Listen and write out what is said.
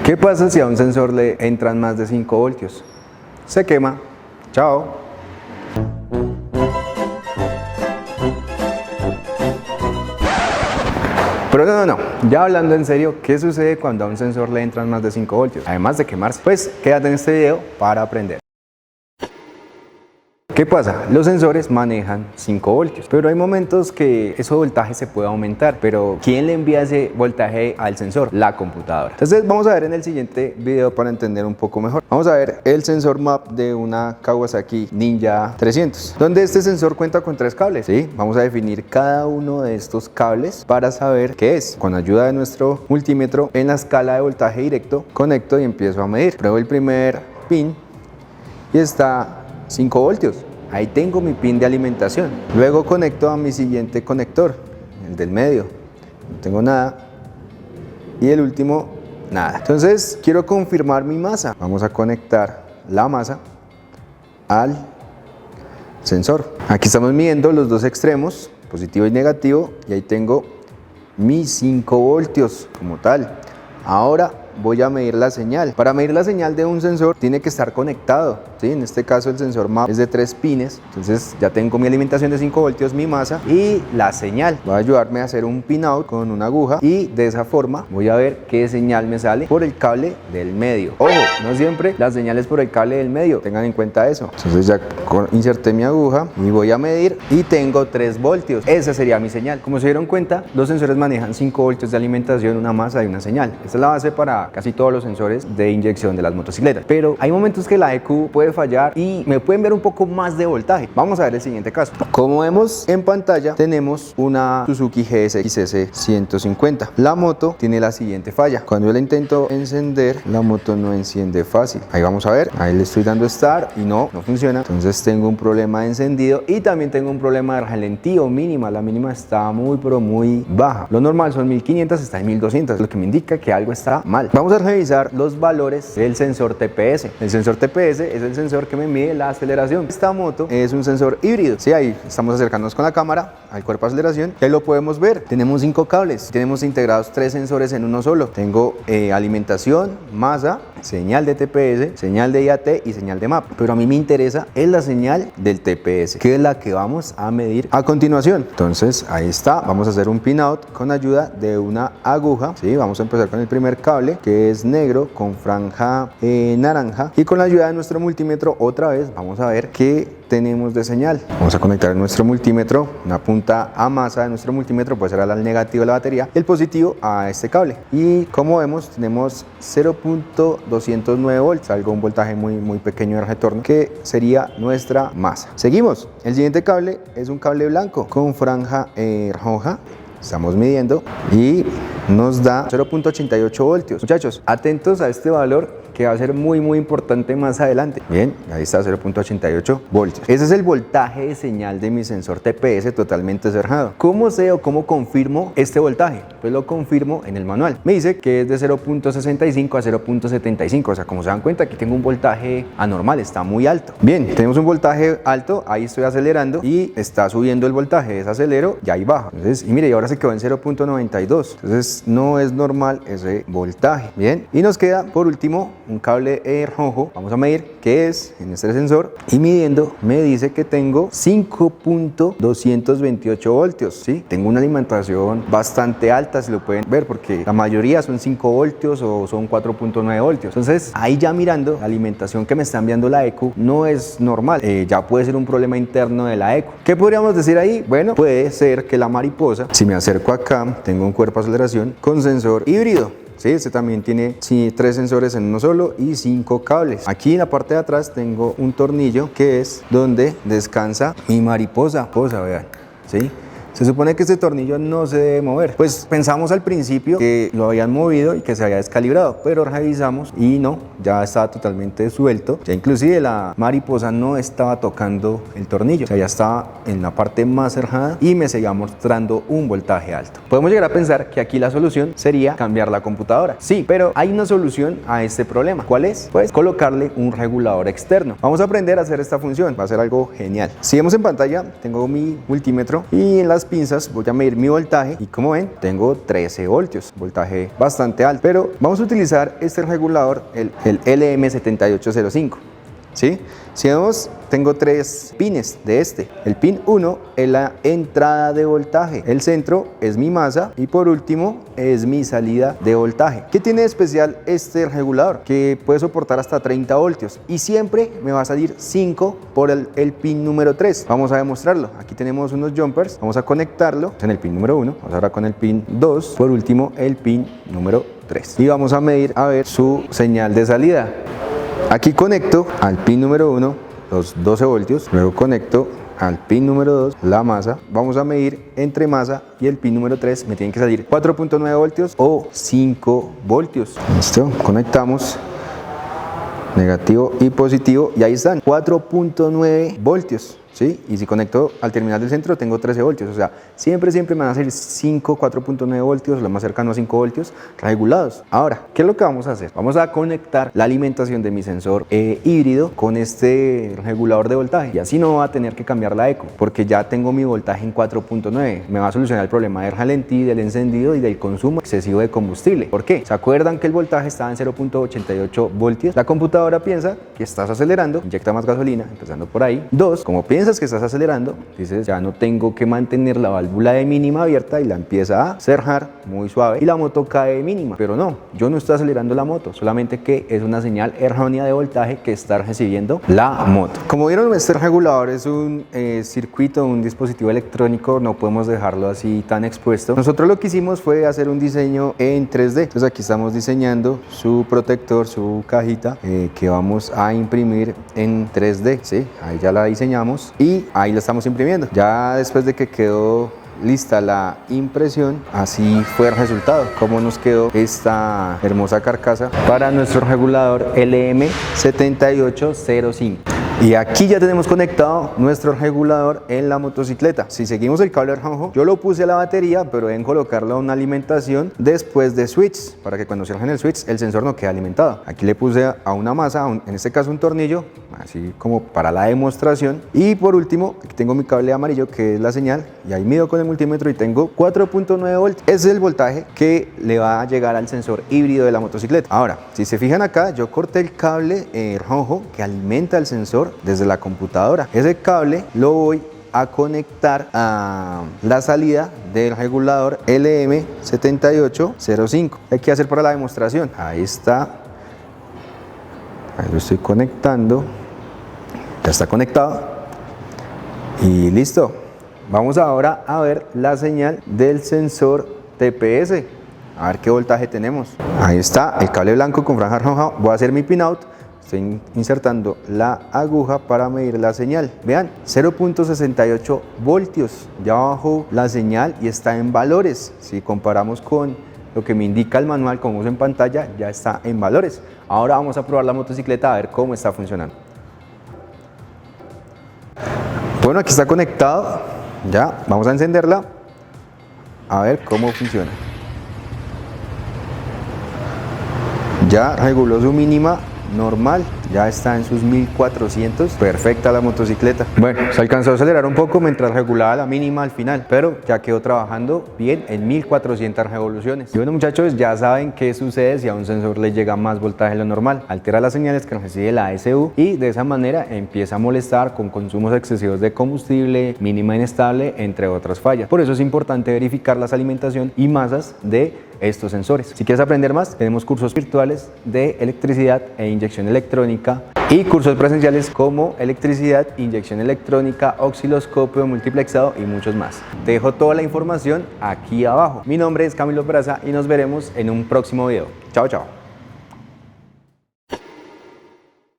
¿Qué pasa si a un sensor le entran más de 5 voltios? Se quema. Chao. Pero no, ya hablando en serio, ¿qué sucede cuando a un sensor le entran más de 5 voltios? Además de quemarse. Pues quédate en este video para aprender. ¿Qué pasa? Los sensores manejan 5 voltios, pero hay momentos que ese voltaje se puede aumentar, pero ¿quién le envía ese voltaje al sensor? La computadora. Entonces vamos a ver en el siguiente video para entender un poco mejor. Vamos a ver el sensor map de una Kawasaki Ninja 300, donde este sensor cuenta con 3 cables, ¿sí? Vamos a definir cada uno de estos cables para saber qué es. Con ayuda de nuestro multímetro en la escala de voltaje directo, conecto y empiezo a medir. Pruebo el primer pin y está 5 voltios. Ahí tengo mi pin de alimentación. Luego conecto a mi siguiente conector, el del medio. No tengo nada. Y el último, nada. Entonces quiero confirmar mi masa. Vamos a conectar la masa al sensor. Aquí estamos midiendo los dos extremos, positivo y negativo. Y ahí tengo mis 5 voltios como tal. Ahora voy a medir la señal. Para medir la señal de un sensor tiene que estar conectado, ¿sí? En este caso el sensor MAP es de 3 pines, entonces ya tengo mi alimentación de 5 voltios, mi masa y la señal. Va a ayudarme a hacer un pin out con una aguja y de esa forma voy a ver qué señal me sale por el cable del medio. Ojo, no siempre la señal es por el cable del medio, tengan en cuenta eso. Entonces ya inserté mi aguja y voy a medir y tengo 3 voltios. Esa sería mi señal. Como se dieron cuenta, los sensores manejan 5 voltios de alimentación, una masa y una señal. Esta es la base para casi todos los sensores de inyección de las motocicletas, pero hay momentos que la EQ puede fallar y me pueden ver un poco más de voltaje. Vamos a ver el siguiente caso. Como vemos en pantalla, tenemos una Suzuki GSX-S 150. La moto tiene la siguiente falla: cuando yo la intento encender, la moto no enciende fácil. Ahí vamos a ver, ahí le estoy dando start y no funciona. Entonces tengo un problema de encendido y también tengo un problema de ralentía mínima. La mínima está muy baja. Lo normal son 1500, está en 1200, lo que me indica que algo está mal. Vamos a revisar los valores del sensor TPS. El sensor TPS es el sensor que me mide la aceleración. Esta moto es un sensor híbrido. Sí, ahí estamos acercándonos con la cámara al cuerpo de aceleración y ahí lo podemos ver. Tenemos 5 cables, tenemos integrados 3 sensores en uno solo. Tengo alimentación, masa, señal de TPS, señal de IAT y señal de MAP. Pero a mí me interesa es la señal del TPS, que es la que vamos a medir a continuación. Entonces ahí está, vamos a hacer un pin out con ayuda de una aguja. Sí, vamos a empezar con el primer cable, que es negro con franja naranja, y con la ayuda de nuestro multímetro otra vez vamos a ver qué tenemos de señal. Vamos a conectar nuestro multímetro, una punta a masa de nuestro multímetro puede ser al negativo de la batería, el positivo a este cable, y como vemos tenemos 0.209 volts, algo, un voltaje muy pequeño de retorno, que sería nuestra masa. Seguimos, el siguiente cable es un cable blanco con franja roja. Estamos midiendo y nos da 0.88 voltios. Muchachos, atentos a este valor que va a ser muy importante más adelante. Bien, ahí está 0.88 voltios. Ese es el voltaje de señal de mi sensor TPS totalmente cerrado. ¿Cómo sé o cómo confirmo este voltaje? Pues lo confirmo en el manual. Me dice que es de 0.65 a 0.75. O sea, como se dan cuenta, aquí tengo un voltaje anormal, está muy alto. Bien, tenemos un voltaje alto, ahí estoy acelerando y está subiendo el voltaje. Desacelero y ahí baja. Entonces, y mire, y ahora se quedó en 0.92. Entonces, no es normal ese voltaje. Bien, y nos queda por último un cable rojo. Vamos a medir qué es en este sensor y midiendo me dice que tengo 5.228 voltios. ¿Sí? Tengo una alimentación bastante alta, si lo pueden ver, porque la mayoría son 5 voltios o son 4.9 voltios. Entonces ahí ya mirando la alimentación que me está enviando la EQ no es normal, ya puede ser un problema interno de la EQ. ¿Qué podríamos decir ahí? Bueno, puede ser que la mariposa, si me acerco acá, tengo un cuerpo de aceleración con sensor híbrido. Sí, este también tiene 3 sensores en uno solo y 5 cables. Aquí en la parte de atrás tengo un tornillo que es donde descansa mi mariposa. Vean, ¿sí? Se supone que este tornillo no se debe mover. Pues pensamos al principio que lo habían movido y que se había descalibrado, pero revisamos y no, ya estaba totalmente suelto. Ya inclusive la mariposa no estaba tocando el tornillo, o sea, ya estaba en la parte más cerrada y me seguía mostrando un voltaje alto. Podemos llegar a pensar que aquí la solución sería cambiar la computadora. Sí, pero hay una solución a este problema. ¿Cuál es? Pues colocarle un regulador externo. Vamos a aprender a hacer esta función, va a ser algo genial. Si vemos en pantalla, tengo mi multímetro y en las estas pinzas voy a medir mi voltaje y como ven tengo 13 voltios, voltaje bastante alto, pero vamos a utilizar este regulador, el LM7805. ¿Sí? Si vemos, tengo 3 pines de este. El pin 1 es la entrada de voltaje, el centro es mi masa y por último es mi salida de voltaje. ¿Qué tiene de especial este regulador? Que puede soportar hasta 30 voltios y siempre me va a salir 5 por el pin número 3. Vamos a demostrarlo. Aquí tenemos unos jumpers, vamos a conectarlo en el pin número 1, vamos ahora con el pin 2, por último el pin número 3 y vamos a medir a ver su señal de salida. Aquí conecto al pin número 1 los 12 voltios, luego conecto al pin número 2 la masa, vamos a medir entre masa y el pin número 3, me tienen que salir 4.9 voltios o 5 voltios. Listo, conectamos negativo y positivo y ahí están 4.9 voltios. ¿Sí? Y si conecto al terminal del centro tengo 13 voltios, o sea, siempre me van a salir 4.9 voltios, lo más cercano a 5 voltios regulados. Ahora, ¿qué es lo que vamos a hacer? Vamos a conectar la alimentación de mi sensor híbrido con este regulador de voltaje y así no va a tener que cambiar la eco, porque ya tengo mi voltaje en 4.9. Me va a solucionar el problema del ralentí, del encendido y del consumo excesivo de combustible. ¿Por qué? ¿Se acuerdan que el voltaje estaba en 0.88 voltios? La computadora piensa que estás acelerando, inyecta más gasolina, empezando por ahí. 2, como piensas que estás acelerando, dices ya no tengo que mantener la válvula de mínima abierta y la empieza a cerrar muy suave y la moto cae de mínima, pero no, yo no estoy acelerando la moto, solamente que es una señal errónea de voltaje que está recibiendo la moto. Como vieron, este regulador es un circuito, un dispositivo electrónico, no podemos dejarlo así tan expuesto. Nosotros lo que hicimos fue hacer un diseño en 3D, entonces aquí estamos diseñando su protector, su cajita que vamos a imprimir en 3D, ¿sí? Ahí ya la diseñamos y ahí la estamos imprimiendo. Ya después de que quedó lista la impresión, así fue el resultado, cómo nos quedó esta hermosa carcasa para nuestro regulador LM7805. Y aquí ya tenemos conectado nuestro regulador en la motocicleta. Si seguimos el cable rojo, yo lo puse a la batería, pero deben colocarlo a una alimentación después de switch, para que cuando cierren el switch el sensor no quede alimentado. Aquí le puse a una masa, en este caso un tornillo, así como para la demostración. Y por último, aquí tengo mi cable amarillo que es la señal, y ahí mido con el multímetro y tengo 4.9 voltios. Ese es el voltaje que le va a llegar al sensor híbrido de la motocicleta. Ahora, si se fijan acá, yo corté el cable rojo que alimenta el sensor desde la computadora. Ese cable lo voy a conectar a la salida del regulador LM7805. Hay que hacer para la demostración. Ahí está. Ahí lo estoy conectando. Ya está conectado. Y listo. Vamos ahora a ver la señal del sensor TPS. A ver qué voltaje tenemos. Ahí está el cable blanco con franja roja. Voy a hacer mi pinout. Estoy insertando la aguja para medir la señal. Vean, 0.68 voltios. Ya bajó la señal y está en valores. Si comparamos con lo que me indica el manual, como vemos en pantalla, ya está en valores. Ahora vamos a probar la motocicleta a ver cómo está funcionando. Bueno, aquí está conectado. Ya, vamos a encenderla. A ver cómo funciona. Ya reguló su mínima normal, ya está en sus 1400, perfecta la motocicleta. Bueno, se alcanzó a acelerar un poco mientras regulaba la mínima al final, pero ya quedó trabajando bien en 1400 revoluciones. Y bueno, muchachos, ya saben qué sucede si a un sensor le llega más voltaje de lo normal. Altera las señales que recibe la ASU y de esa manera empieza a molestar con consumos excesivos de combustible, mínima inestable, entre otras fallas. Por eso es importante verificar las alimentación y masas de estos sensores. Si quieres aprender más, tenemos cursos virtuales de electricidad e inyección electrónica y cursos presenciales como electricidad, inyección electrónica, osciloscopio multiplexado y muchos más. Te dejo toda la información aquí abajo. Mi nombre es Camilo Peraza y nos veremos en un próximo video. Chao, chao.